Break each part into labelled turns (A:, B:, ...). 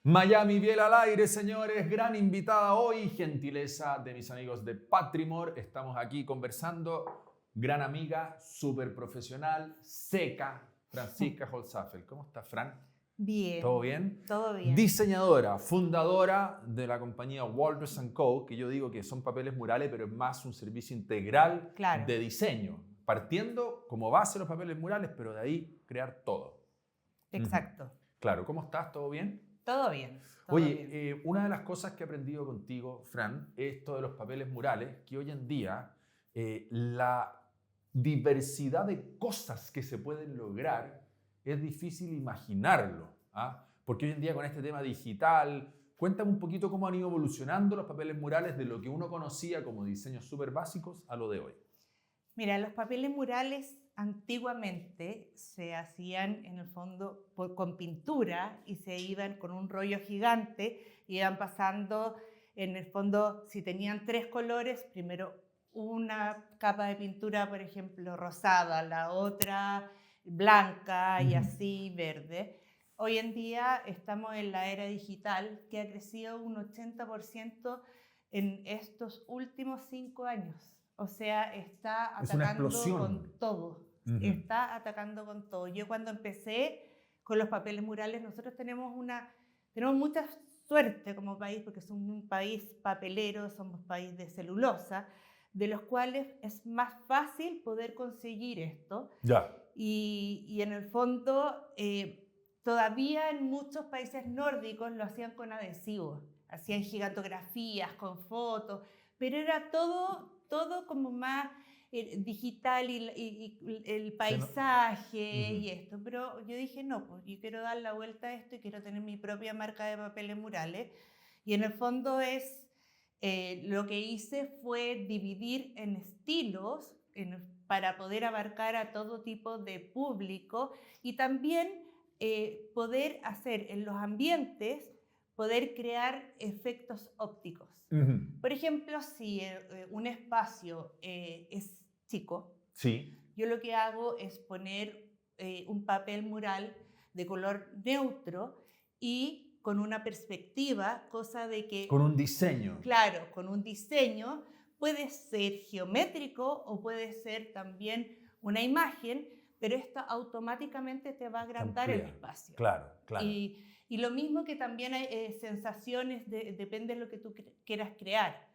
A: Miami Biel al aire, señores. Gran invitada hoy, gentileza de mis amigos de Patrimor. Estamos aquí conversando. Gran amiga, súper profesional, seca, Francisca Holzapfel. ¿Cómo está, Fran? ¿Todo
B: Bien,
A: bien?
B: todo bien.
A: Diseñadora, fundadora de la compañía Walters Co., que yo digo que son papeles murales, pero es más un servicio integral
B: Claro,
A: de diseño, partiendo como base los papeles murales, pero de ahí crear todo. Ujú.
B: exacto.
A: Claro, ¿cómo estás? ¿Todo bien?
B: Todo bien, todo
A: Oye,
B: bien.
A: una de las cosas que he aprendido contigo, Fran, es esto de los papeles murales, que hoy en día la diversidad de cosas que se pueden lograr es difícil imaginarlo, ¿ah? Porque hoy en día con este tema digital, cuéntame un poquito cómo han ido evolucionando los papeles murales de lo que uno conocía como diseños súper básicos a lo de hoy.
B: Mira, los papeles murales antiguamente se hacían en el fondo con pintura y se iban con un rollo gigante, iban pasando en el fondo, si tenían 3 colores, primero una capa de pintura, por ejemplo, rosada, la otra blanca y
A: Ujú.
B: así verde. Hoy en día estamos en la era digital que ha crecido un 80% en estos últimos 5 años. O sea, está
A: Es una
B: atacando
A: explosión.
B: con todo.
A: Ujú.
B: Está atacando con todo. Yo cuando empecé con los papeles murales, nosotros tenemos mucha suerte como país, porque somos un país papelero, somos país de celulosa, de los cuales es más fácil poder conseguir esto.
A: Ya.
B: Y en el fondo, todavía en muchos países nórdicos lo hacían con adhesivos, hacían gigantografías con fotos, pero era todo como más digital y el
A: Se no-
B: paisaje
A: Ujú.
B: y esto. Pero yo dije, no, pues yo quiero dar la vuelta a esto y quiero tener mi propia marca de papeles murales. Y en el fondo lo que hice fue dividir en estilos para poder abarcar a todo tipo de público y también poder hacer en los ambientes, poder crear efectos ópticos.
A: Ujú.
B: Por ejemplo, si un espacio es chico,
A: Sí.
B: yo lo que hago es poner un papel mural de color neutro y con una perspectiva, cosa de
A: Con
B: que,
A: un diseño.
B: claro, con un diseño puede ser geométrico o puede ser también una imagen, pero esto automáticamente te va a
A: Te
B: agrandar el
A: amplía.
B: espacio.
A: Claro, claro.
B: Y lo mismo que también hay sensaciones, depende de lo que tú quieras crear.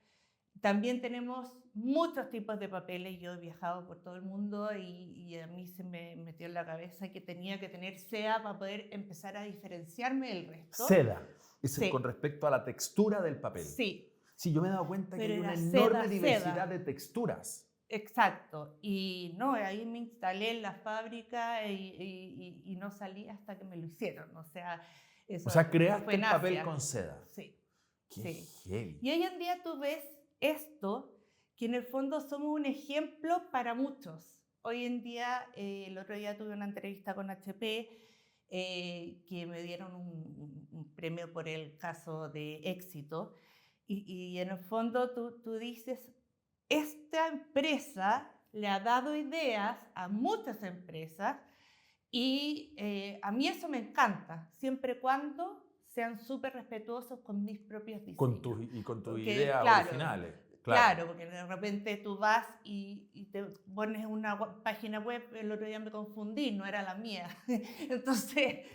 B: También tenemos muchos tipos de papeles. Yo he viajado por todo el mundo y a mí se me metió en la cabeza que tenía que tener seda para poder empezar a diferenciarme del resto.
A: Seda. Es con
B: Sí,
A: respecto a la textura del papel.
B: sí,
A: Sí, yo me he dado cuenta que
B: pero
A: hay una
B: era
A: enorme
B: seda,
A: diversidad
B: seda.
A: de texturas.
B: Exacto. Y no, ahí me instalé en la fábrica y no salí hasta que me lo hicieron. O sea,
A: O
B: eso,
A: sea,
B: eso
A: creaste
B: fue en
A: el papel
B: Asia.
A: con seda.
B: Sí,
A: Qué
B: sí.
A: heavy.
B: Y hoy en día tú ves esto, que en el fondo somos un ejemplo para muchos. Hoy en día, el otro día tuve una entrevista con HP, que me dieron un premio por el caso de éxito. Y en el fondo tú dices, esta empresa le ha dado ideas a muchas empresas y a mí eso me encanta, siempre y cuando sean súper respetuosos con mis propios diseños.
A: Y con tus
B: Porque,
A: ideas originales. Claro.
B: claro, porque de repente tú vas y te pones una página web, el otro día me confundí, no era la mía. Entonces,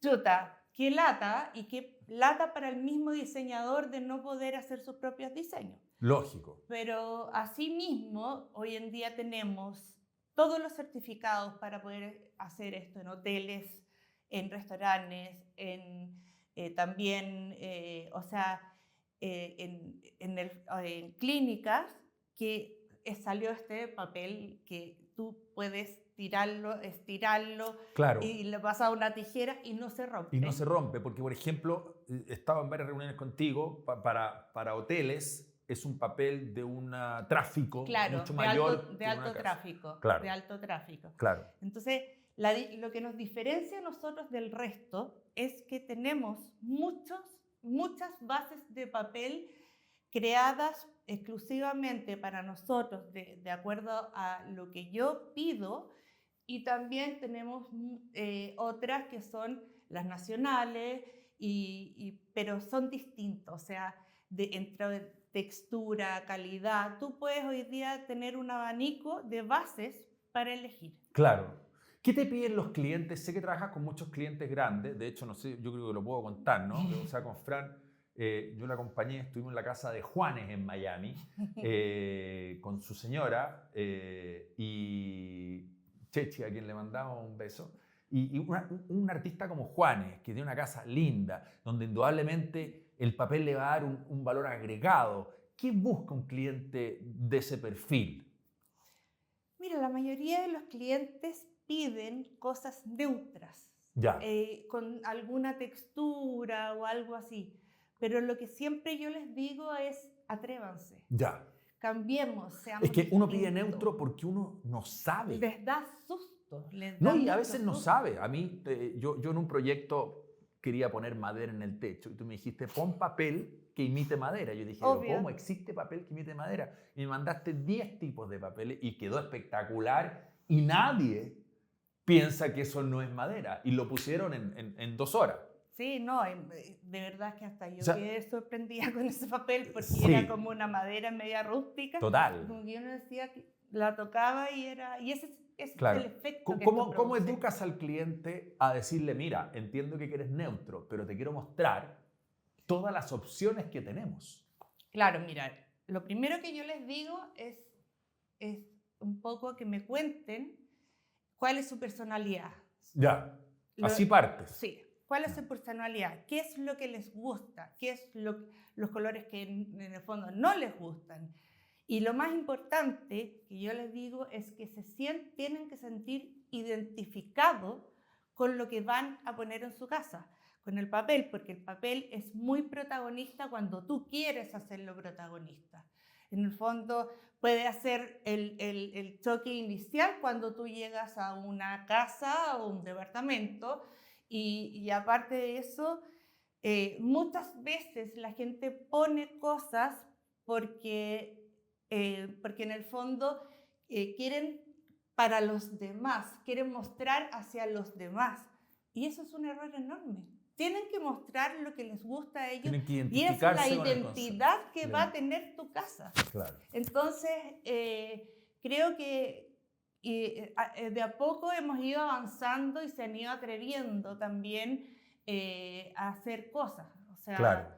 B: chuta, qué lata y qué lata para el mismo diseñador de no poder hacer sus propios diseños.
A: Lógico.
B: Pero asimismo, hoy en día tenemos todos los certificados para poder hacer esto en hoteles, en restaurantes, también, o sea, en clínicas, que salió este papel que tú puedes tirarlo, estirarlo
A: Claro.
B: y le pasas una tijera y no se
A: Y no se
B: rompe.
A: rompe, porque, por ejemplo, he estado en varias reuniones contigo, para hoteles es un papel de un tráfico
B: Claro,
A: mucho mayor
B: de
A: que en una
B: alto
A: casa.
B: tráfico, de
A: Claro,
B: alto tráfico.
A: claro.
B: Entonces, lo que nos diferencia a nosotros del resto es que tenemos muchas bases de papel creadas exclusivamente para nosotros, de acuerdo a lo que yo pido, y también tenemos otras que son las nacionales pero son distintos, o sea, entre textura, calidad, tú puedes hoy día tener un abanico de bases para elegir.
A: Claro. ¿Qué te piden los clientes? Sé que trabajas con muchos clientes grandes, de hecho, no sé, yo creo que lo puedo contar, ¿no? O sea, con Fran, yo la acompañé, estuvimos en la casa de Juanes en Miami, con su señora y Chechi, a quien le mandamos un beso. Y un artista como Juanes, que tiene una casa linda, donde indudablemente el papel le va a dar un valor agregado. ¿Qué busca un cliente de ese perfil?
B: Mira, la mayoría de los clientes piden cosas neutras,
A: Ya,
B: con alguna textura o algo así. Pero lo que siempre yo les digo es, atrévanse,
A: ya.
B: cambiemos,
A: Es
B: seamos
A: que uno pide
B: distintos.
A: neutro porque uno no sabe.
B: Les da susto, les da
A: No, y a
B: mucho
A: veces no
B: susto.
A: sabe. A mí, yo en un proyecto quería poner madera en el techo y tú me dijiste, pon papel que imite madera. Yo dije,
B: Obvio.
A: ¿cómo existe papel que imite madera? Y me mandaste 10 tipos de papeles y quedó espectacular y nadie piensa que eso no es madera. Y lo pusieron en 2 horas.
B: Sí, no, de verdad que hasta yo
A: O sea,
B: quedé sorprendida con ese papel porque
A: sí.
B: era como una madera media rústica.
A: Total.
B: Como que yo no decía que la tocaba y ese
A: Claro.
B: es el efecto que
A: ¿Cómo,
B: esto
A: cómo
B: produce.
A: educas al cliente a decirle, mira, entiendo que quieres neutro, pero te quiero mostrar todas las opciones que tenemos?
B: Claro, mira, lo primero que yo les digo es un poco que me cuenten cuál es su personalidad.
A: Ya,
B: Lo-
A: así partes.
B: Sí, cuál es su personalidad, qué es lo que les gusta, qué es los colores que en el fondo no les gustan. Y lo más importante que yo les digo es que tienen que sentir identificados con lo que van a poner en su casa, con el papel, porque el papel es muy protagonista cuando tú quieres hacerlo protagonista. En el fondo puede hacer el choque inicial cuando tú llegas a una casa o un departamento y aparte de eso, muchas veces la gente pone cosas porque en el fondo quieren para los demás, quieren mostrar hacia los demás. Y eso es un error enorme. Tienen que mostrar lo que les gusta a ellos
A: Tienen que
B: y es la
A: identificarse con el
B: identidad que
A: concepto.
B: va a tener tu casa.
A: Claro.
B: Entonces, creo que de a poco hemos ido avanzando y se han ido atreviendo también a hacer cosas. O sea,
A: Claro.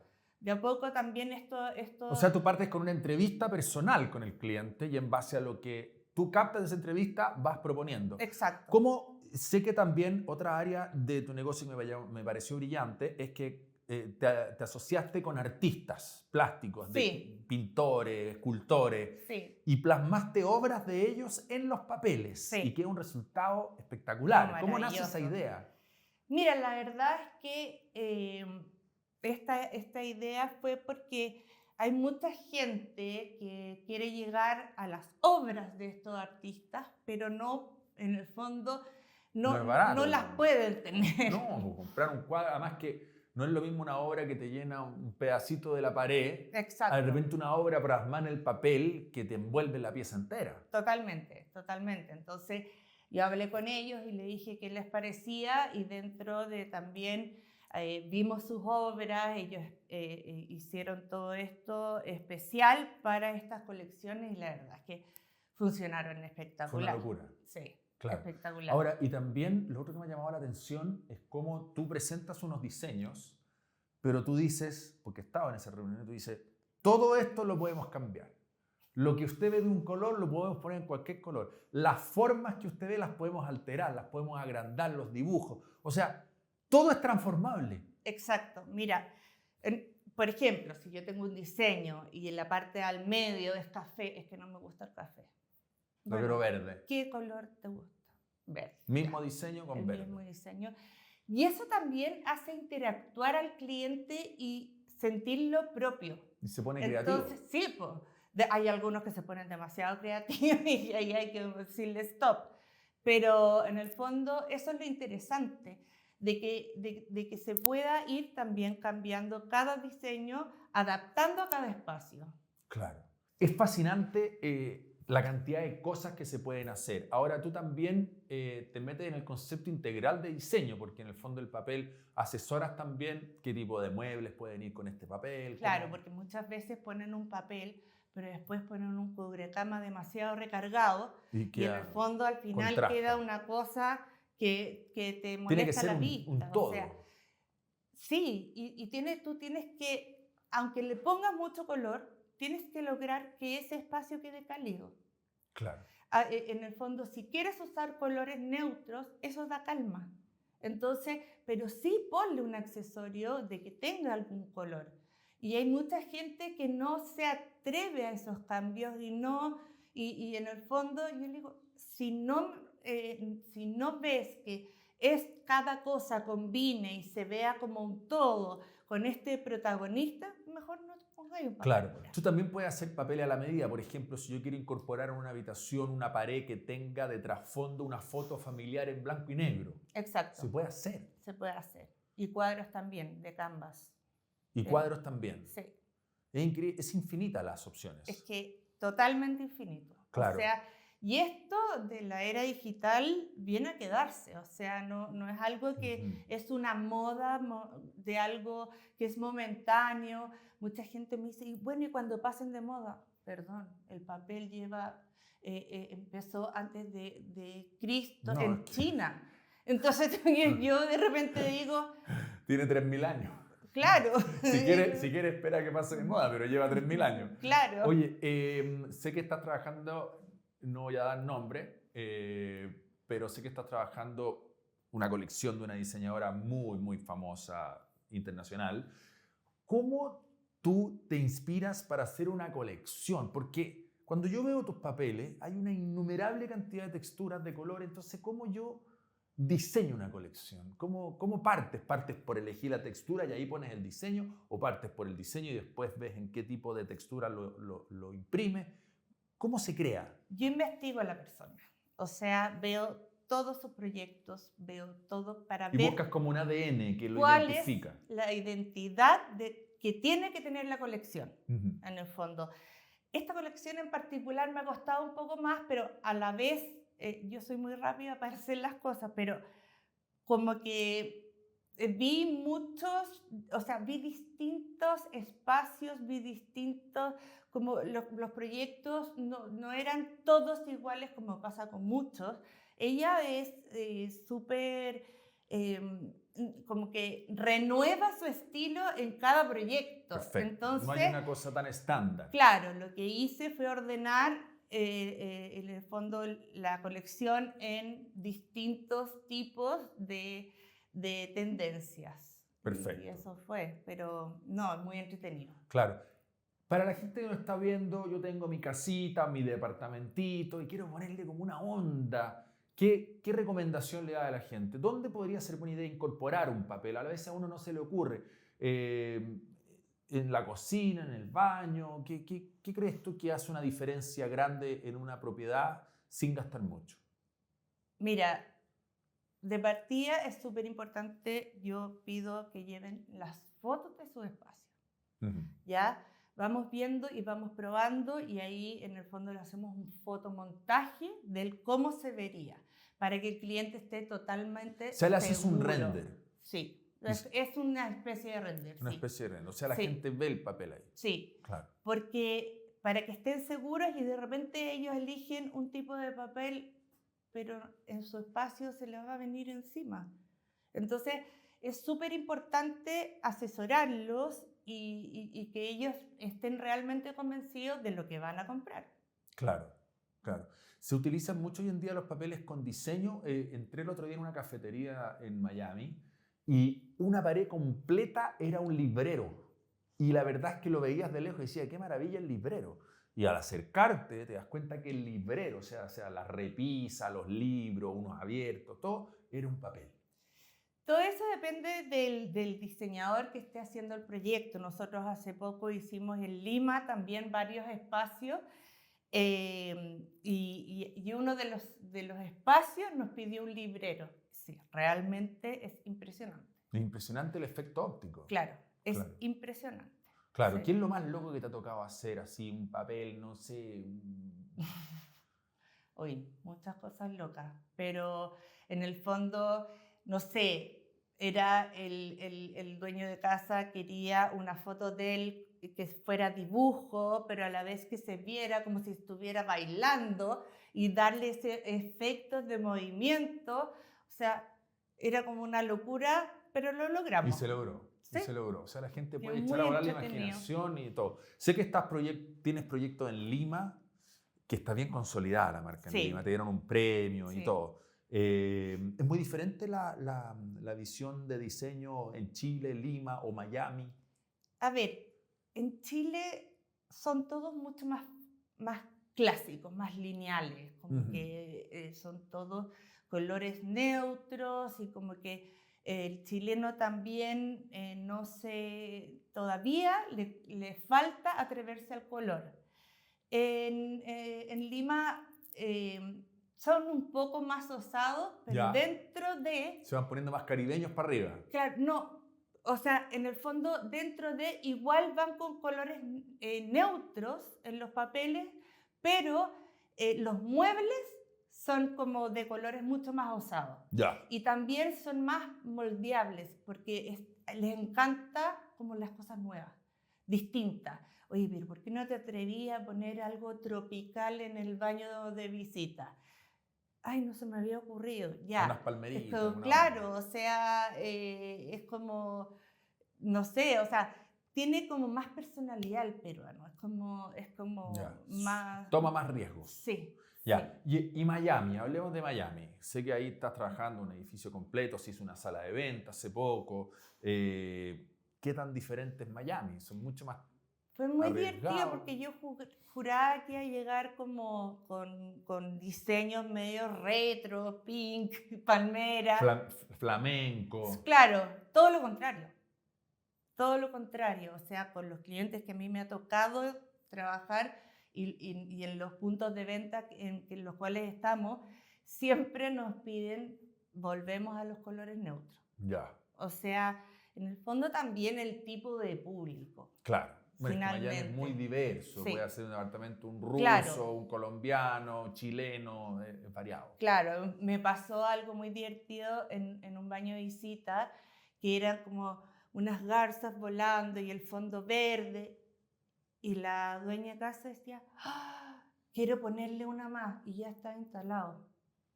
B: de a poco también esto...
A: O sea, tú partes con una entrevista personal con el cliente y en base a lo que tú captas de esa entrevista vas proponiendo.
B: Exacto.
A: ¿Cómo? Sé que también otra área de tu negocio que me pareció brillante es que te asociaste con artistas plásticos,
B: Sí.
A: pintores, escultores,
B: Sí.
A: y plasmaste obras de ellos en los papeles
B: Sí.
A: y queda un resultado espectacular.
B: No,
A: ¿Cómo nace esa
B: maravilloso.
A: idea?
B: Mira, la verdad es que esta idea fue porque hay mucha gente que quiere llegar a las obras de estos artistas, pero no, en el fondo,
A: No es barato,
B: no las pueden tener.
A: No, pues comprar un cuadro, además que no es lo mismo una obra que te llena un pedacito de la pared,
B: Exacto.
A: de repente una obra plasmada en el papel que te envuelve la pieza entera.
B: Totalmente, totalmente. Entonces yo hablé con ellos y le dije qué les parecía y dentro de también vimos sus obras, ellos hicieron todo esto especial para estas colecciones y la verdad es que funcionaron espectacular.
A: Fue una locura.
B: Sí,
A: Claro.
B: espectacular.
A: Ahora, y también lo otro que me ha llamado la atención es cómo tú presentas unos diseños, pero tú dices, porque estaba en esa reunión, tú dices, todo esto lo podemos cambiar. Lo que usted ve de un color lo podemos poner en cualquier color. Las formas que usted ve las podemos alterar, las podemos agrandar, los dibujos. O sea, todo es transformable.
B: Exacto. Mira, por ejemplo, si yo tengo un diseño y en la parte al medio es café, es que no me gusta el café.
A: Lo quiero verde.
B: ¿Qué color te gusta? Verde.
A: Mismo diseño con verde.
B: El mismo diseño. Y eso también hace interactuar al cliente y sentirlo propio.
A: Y se pone creativo.
B: Entonces, sí, pues, hay algunos que se ponen demasiado creativos y ahí hay que decirle stop. Pero en el fondo eso es lo interesante, de que se pueda ir también cambiando cada diseño, adaptando a cada espacio.
A: Claro. Es fascinante la cantidad de cosas que se pueden hacer. Ahora tú también te metes en el concepto integral de diseño, porque en el fondo el papel asesoras también qué tipo de muebles pueden ir con este papel.
B: Claro, porque muchas veces ponen un papel, pero después ponen un cubrecama demasiado recargado y en el fondo al final
A: contrasta.
B: queda una cosa que te molesta
A: tiene que ser
B: la
A: un
B: vista.
A: todo.
B: O sea, sí, tú tienes que, aunque le pongas mucho color, tienes que lograr que ese espacio quede cálido.
A: Claro.
B: En el fondo, si quieres usar colores neutros, eso da calma. Entonces, pero sí ponle un accesorio de que tenga algún color. Y hay mucha gente que no se atreve a esos cambios y en el fondo yo le digo, si no ves que cada cosa combine y se vea como un todo con este protagonista, mejor no te pongas un papel.
A: Claro, tú también puedes hacer papel a la medida. Por ejemplo, si yo quiero incorporar en una habitación una pared que tenga de trasfondo una foto familiar en blanco y negro.
B: Exacto.
A: Se puede hacer.
B: Se puede hacer. Y cuadros también, de canvas.
A: Y cuadros también.
B: Sí.
A: Es infinita las opciones.
B: Es que totalmente infinito.
A: Claro.
B: O sea, y esto de la era digital viene a quedarse. O sea, no es algo que es una moda de algo que es momentáneo. Mucha gente me dice, bueno, ¿y cuando pasen de moda? Perdón, el papel empezó antes de Cristo en China. Entonces yo de repente digo...
A: Tiene 3.000 años.
B: Claro.
A: Si quiere espera que pase de moda, pero lleva 3.000 años.
B: Claro.
A: Oye, sé que estás trabajando, no voy a dar nombre, pero sé que estás trabajando una colección de una diseñadora muy, muy famosa internacional. ¿Cómo tú te inspiras para hacer una colección? Porque cuando yo veo tus papeles, hay una innumerable cantidad de texturas, de colores. Entonces, ¿cómo yo diseño una colección? ¿Cómo partes? ¿Partes por elegir la textura y ahí pones el diseño? ¿O partes por el diseño y después ves en qué tipo de textura lo imprimes? ¿Cómo se crea?
B: Yo investigo a la persona. O sea, veo todos sus proyectos, veo todo para ver...
A: Y buscas como un ADN que lo identifica.
B: ¿Cuál es la identidad que tiene que tener la colección, en el fondo? Esta colección en particular me ha costado un poco más, pero a la vez... yo soy muy rápida para hacer las cosas, pero como que vi distintos espacios, vi distintos, como los proyectos no eran todos iguales como pasa con muchos. Ella es súper, como que renueva su estilo en cada proyecto.
A: Perfecto.
B: Entonces,
A: no hay una cosa tan estándar.
B: Claro, lo que hice fue ordenar en el fondo la colección en distintos tipos de tendencias.
A: Perfecto.
B: Y eso fue, pero no, muy entretenido.
A: Claro. Para la gente que nos está viendo, yo tengo mi casita, mi departamentito y quiero ponerle como una onda. ¿Qué recomendación le da a la gente? ¿Dónde podría ser buena idea incorporar un papel? A veces a uno no se le ocurre. ¿En la cocina, en el baño? ¿Qué crees tú que hace una diferencia grande en una propiedad sin gastar mucho?
B: Mira, de partida es súper importante, yo pido que lleven las fotos de su espacio. ¿Ya? Vamos viendo y vamos probando y ahí en el fondo le hacemos un fotomontaje del cómo se vería para que el cliente esté totalmente
A: se le hace
B: seguro.
A: Un render.
B: Sí. Es una especie de render.
A: Una especie de render. O sea, la gente ve el papel ahí.
B: Sí.
A: Claro.
B: Porque para que estén seguros y de repente ellos eligen un tipo de papel, pero en su espacio se les va a venir encima. Entonces, es súper importante asesorarlos y que ellos estén realmente convencidos de lo que van a comprar.
A: Claro, claro. Se utilizan mucho hoy en día los papeles con diseño. Entré el otro día en una cafetería en Miami y una pared completa era un librero. Y la verdad es que lo veías de lejos y decía, qué maravilla el librero. Y al acercarte te das cuenta que el librero, o sea la repisa, los libros, unos abiertos, todo, era un papel.
B: Todo eso depende del diseñador que esté haciendo el proyecto. Nosotros hace poco hicimos en Lima también varios espacios y uno de los espacios nos pidió un librero. Sí, realmente es impresionante.
A: Es impresionante el efecto óptico.
B: Claro, es impresionante.
A: Claro,
B: Sí.
A: ¿qué es lo más loco que te ha tocado hacer? Así, un papel, no sé.
B: Uy, muchas cosas locas, pero en el fondo, no sé, era el dueño de casa, quería una foto de él que fuera dibujo, pero a la vez que se viera como si estuviera bailando y darle ese efecto de movimiento. O sea, era como una locura, pero lo
A: Y
B: logramos.
A: se logró. Y
B: Sí,
A: se logró. O sea, la gente
B: y
A: puede echar
B: muy
A: a volar la
B: entretenido.
A: imaginación y todo. Sé que tienes proyectos en Lima, que está bien consolidada la marca en Lima.
B: Sí,
A: Te dieron un premio y
B: sí.
A: todo. ¿Es muy diferente la visión de diseño en Chile, Lima o Miami?
B: A ver, en Chile son todos mucho más clásicos, más lineales, como
A: Ujú.
B: que son todos colores neutros y como que el chileno también no sé, todavía le falta atreverse al color. En Lima son un poco más osados, pero
A: Ya.
B: dentro de
A: Se van poniendo más caribeños para arriba.
B: claro, no, o sea, en el fondo, dentro de, igual van con colores neutros en los papeles, pero los muebles son como de colores mucho más osados.
A: Ya.
B: Y también son más moldeables, porque les encanta como las cosas nuevas, distintas. Oye, pero ¿por qué no te atrevías a poner algo tropical en el baño de visita? Ay, no se me había ocurrido,
A: Unas
B: ya. Es
A: palmeritas,
B: que,
A: una onda.
B: claro, o sea, es como, no sé, o sea, tiene como más personalidad el peruano, es
A: Ya.
B: como más,
A: Toma más riesgos.
B: sí, sí.
A: Ya. Y Miami, hablemos de Miami. Sé que ahí estás trabajando en un edificio completo, se hizo una sala de venta hace poco. ¿Qué tan diferente es Miami? Son mucho más
B: Fue muy divertido
A: arriesgados.
B: porque yo juraba que iba a llegar como con diseños medio retro, pink, palmera.
A: Flamenco.
B: Claro, todo lo contrario. Todo lo contrario, o sea, con los clientes que a mí me ha tocado trabajar y en los puntos de venta en los cuales estamos, siempre nos piden, volvemos a los colores neutros.
A: Ya.
B: O sea, en el fondo también el tipo de público,
A: Claro. Bueno, es que Miami es muy
B: finalmente.
A: diverso. Puede
B: Sí,
A: ser un apartamento, un
B: claro,
A: ruso, un colombiano, chileno, es variado.
B: claro. Me pasó algo muy divertido en un baño de visita, que eran como unas garzas volando y el fondo verde. Y la dueña de casa decía, "Ah, quiero ponerle una más", y ya está instalado.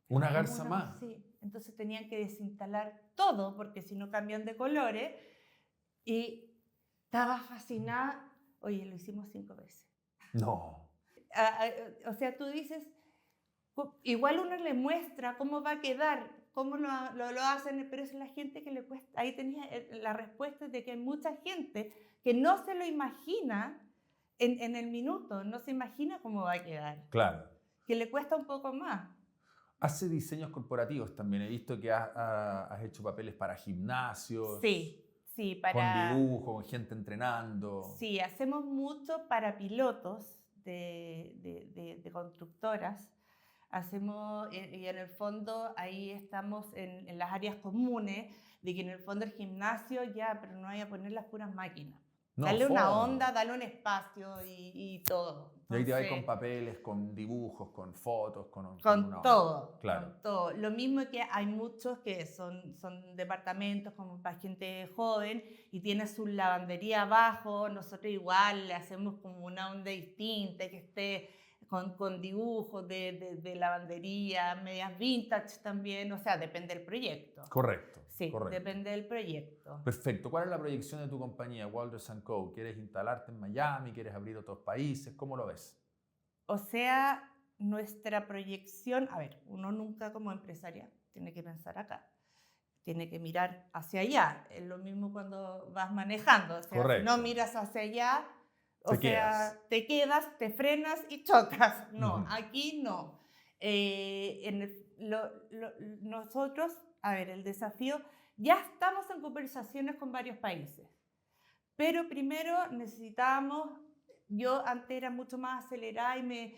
B: Pero
A: Una
B: ¿cómo
A: garza
B: una
A: más.
B: más? Sí. Entonces tenían que desinstalar todo, porque si no cambian de colores. Y estaba fascinada. Oye, lo hicimos 5 veces.
A: No.
B: O sea, tú dices, igual uno le muestra cómo va a quedar, cómo lo hacen, pero es la gente que le cuesta. Ahí tenía la respuesta de que hay mucha gente que no se lo imagina en el minuto, no se imagina cómo va a quedar,
A: Claro.
B: que le cuesta un poco más.
A: Hace diseños corporativos también. He visto que has hecho papeles para gimnasios,
B: Sí, sí,
A: con dibujo, con gente entrenando.
B: sí, hacemos mucho para pilotos de constructoras. Hacemos, y en el fondo ahí estamos en las áreas comunes, de que en el fondo el gimnasio ya, pero no hay a poner las puras máquinas.
A: No,
B: Dale una
A: fondo.
B: onda, dale un espacio y todo.
A: Y ahí te vas con
B: Entonces,
A: papeles, con dibujos, con fotos, con una
B: con
A: onda.
B: todo,
A: Claro.
B: con todo. Lo mismo que hay muchos que son departamentos como para gente joven y tiene su lavandería abajo. Nosotros igual le hacemos como una onda distinta, que esté con dibujos de lavandería, medias vintage también. O sea, depende del proyecto.
A: Correcto.
B: Sí,
A: correcto.
B: depende del proyecto.
A: Perfecto. ¿Cuál es la proyección de tu compañía, Walters & Co? ¿Quieres instalarte en Miami? ¿Quieres abrir otros países? ¿Cómo lo ves?
B: O sea, nuestra proyección, a ver, uno nunca como empresaria tiene que pensar acá, tiene que mirar hacia allá. Es lo mismo cuando vas manejando, o sea,
A: Correcto.
B: si no miras hacia allá, o
A: Te
B: sea,
A: quedas.
B: te quedas, te frenas y chocas. No,
A: Ujú.
B: aquí no. Nosotros, a ver, el desafío, ya estamos en conversaciones con varios países, pero primero necesitamos yo antes era mucho más acelerada y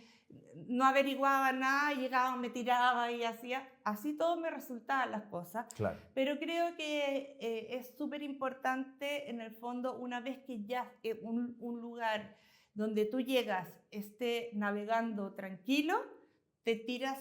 B: no averiguaba nada, llegaba, me tiraba y hacía, así todo me resultaban las cosas.
A: Claro.
B: Pero creo que es súper importante, en el fondo, una vez que ya un lugar donde tú llegas esté navegando tranquilo, te tiras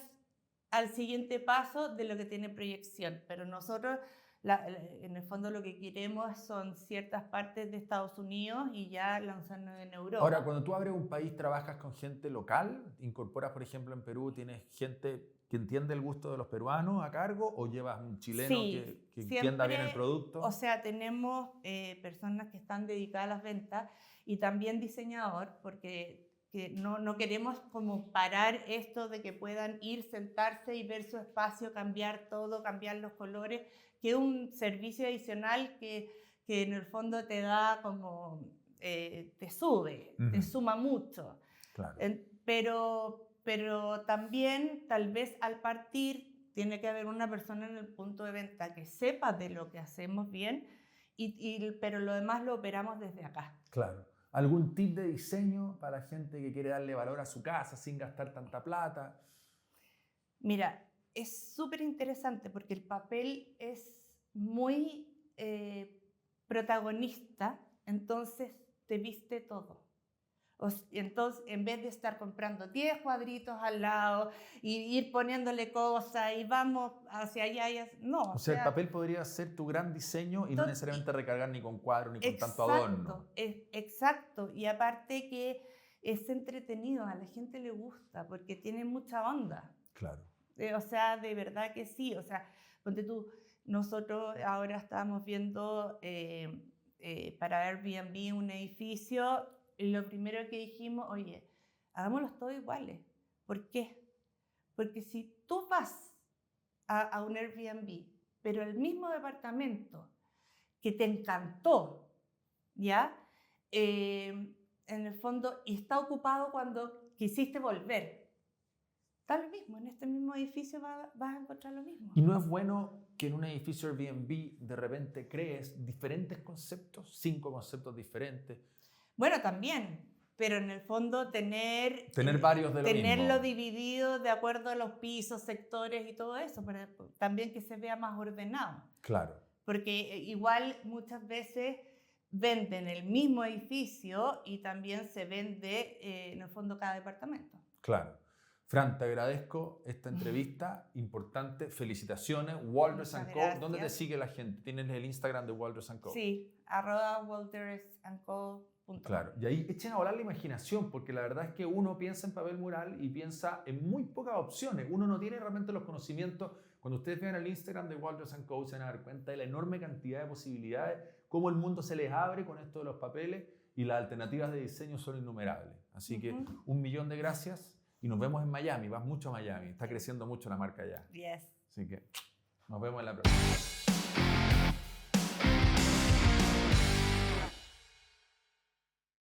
B: al siguiente paso de lo que tiene proyección. Pero nosotros, en el fondo, lo que queremos son ciertas partes de Estados Unidos y ya lanzarnos en Europa.
A: Ahora, cuando tú abres un país, ¿trabajas con gente local? ¿Incorporas, por ejemplo, en Perú, tienes gente que entiende el gusto de los peruanos a cargo o llevas un chileno
B: Sí,
A: que entienda bien el producto?
B: O sea, tenemos personas que están dedicadas a las ventas y también diseñador, porque no queremos como parar esto de que puedan ir, sentarse y ver su espacio, cambiar todo, cambiar los colores, que es un servicio adicional que en el fondo te da como, te sube, te suma mucho.
A: Claro.
B: Pero también, tal vez al partir, tiene que haber una persona en el punto de venta que sepa de lo que hacemos bien, pero lo demás lo operamos desde acá.
A: Claro. ¿Algún tip de diseño para la gente que quiere darle valor a su casa sin gastar tanta plata?
B: Mira, es súper interesante porque el papel es muy protagonista, entonces te viste todo. Entonces, en vez de estar comprando 10 cuadritos al lado y ir poniéndole cosas y vamos hacia allá, no.
A: O sea, el papel podría ser tu gran diseño y no necesariamente recargar ni con cuadros ni con tanto adorno.
B: Exacto. Y aparte que es entretenido, a la gente le gusta porque tiene mucha onda.
A: Claro.
B: O sea, de verdad que sí. O sea, ponte tú, nosotros ahora estábamos viendo para Airbnb un edificio. Y lo primero que dijimos, oye, hagámoslos todos iguales. ¿Por qué? Porque si tú vas a un Airbnb, pero el mismo departamento que te encantó, ¿ya? En el fondo, y está ocupado cuando quisiste volver, está lo mismo, en este mismo edificio vas a encontrar lo mismo.
A: ¿Y no es bueno que en un edificio Airbnb de repente crees diferentes conceptos, 5 conceptos diferentes?
B: Bueno, también, pero en el fondo tener
A: varios de lo mismo.
B: Tenerlo dividido de acuerdo a los pisos, sectores y todo eso, para también que se vea más ordenado.
A: Claro.
B: Porque igual muchas veces venden el mismo edificio y también se vende en el fondo cada departamento.
A: Claro. Fran, te agradezco esta entrevista importante. Felicitaciones. Walters & Co. ¿Dónde te sigue la gente? ¿Tienes el Instagram de Walters & Co?
B: Sí, @waltersandco.
A: Claro, y ahí echen a volar la imaginación, porque la verdad es que uno piensa en papel mural y piensa en muy pocas opciones. Uno no tiene realmente los conocimientos. Cuando ustedes vean el Instagram de Walters & Co. se van a dar cuenta de la enorme cantidad de posibilidades, cómo el mundo se les abre con esto de los papeles y las alternativas de diseño son innumerables. Así que 1.000.000 de gracias y nos vemos en Miami. Vas mucho a Miami, está creciendo mucho la marca allá.
B: Yes.
A: Así que nos vemos en la próxima.